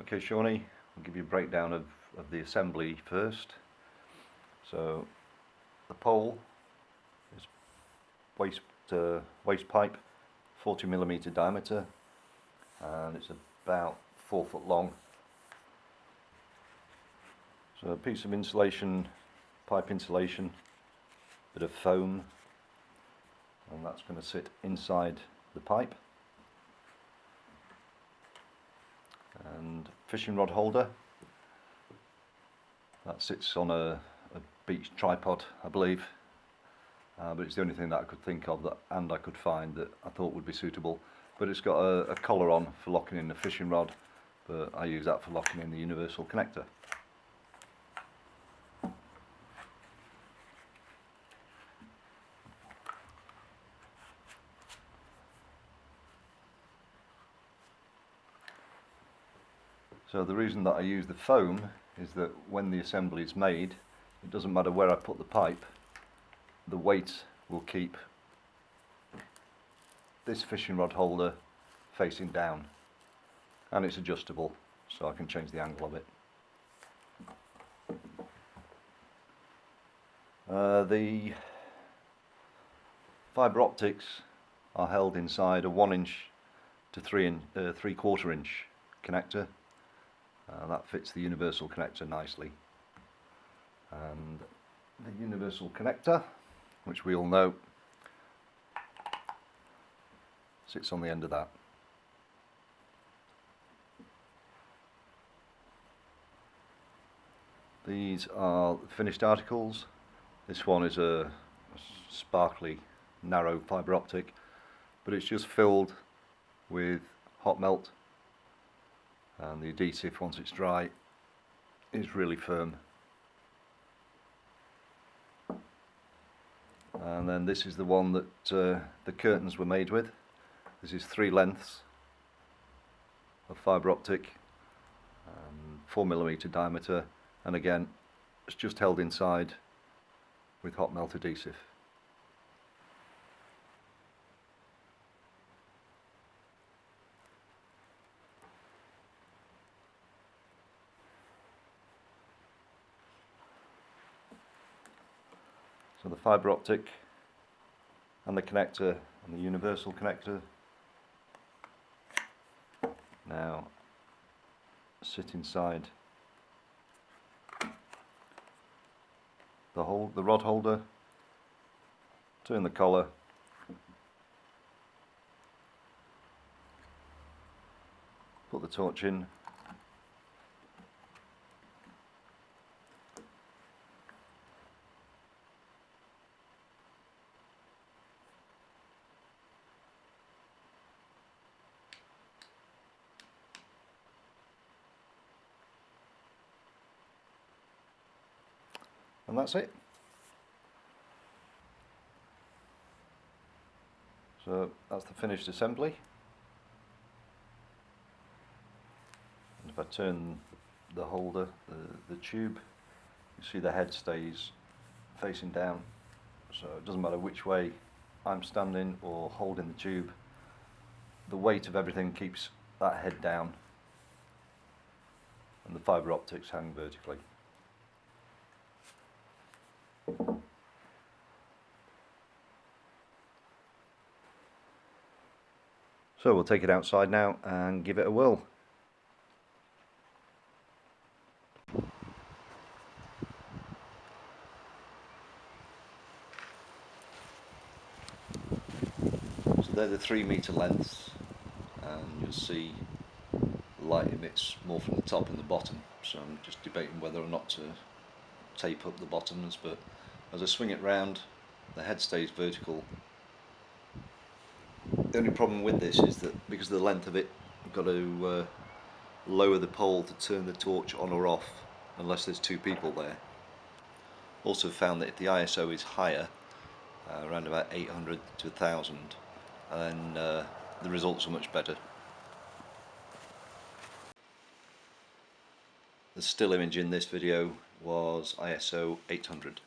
Okay, Shawnee, I'll give you a breakdown of the assembly first. So the pole is waste pipe, 40mm diameter, and it's about 4 foot long. So a piece of insulation, pipe insulation, bit of foam, and that's going to sit inside the pipe. And fishing rod holder, that sits on a beach tripod, I believe, but it's the only thing that I could think of and I could find that I thought would be suitable. But it's got a collar on for locking in the fishing rod, but I use that for locking in the universal connector. So the reason that I use the foam is that when the assembly is made, it doesn't matter where I put the pipe, the weight will keep this fishing rod holder facing down, and it's adjustable, so I can change the angle of it. The fibre optics are held inside a 1" to 3/4 inch connector. That fits the universal connector nicely, and the universal connector, which we all know, sits on the end of that. These are finished articles. This one is a sparkly, narrow fibre optic, but it's just filled with hot melt, and the adhesive, once it's dry, is really firm. And then this is the one that the curtains were made with. This is 3 lengths of fibre optic, 4mm diameter, and again it's just held inside with hot melt adhesive. So the fibre optic and the connector and the universal connector now sit inside the rod holder. Turn the collar, put the torch in, and that's it. So that's the finished assembly. And if I turn the holder, the tube, you see the head stays facing down, so it doesn't matter which way I'm standing or holding the tube, the weight of everything keeps that head down, and the fibre optics hang vertically. So we'll take it outside now and give it a whirl. So they're the 3-metre lengths, and you'll see the light emits more from the top and the bottom, so I'm just debating whether or not to tape up the bottoms, but as I swing it round, the head stays vertical. The only problem with this is that because of the length of it, I've got to lower the pole to turn the torch on or off unless there's 2 people there. Also found that if the ISO is higher, around about 800 to 1000, then the results are much better. The still image in this video was ISO 800.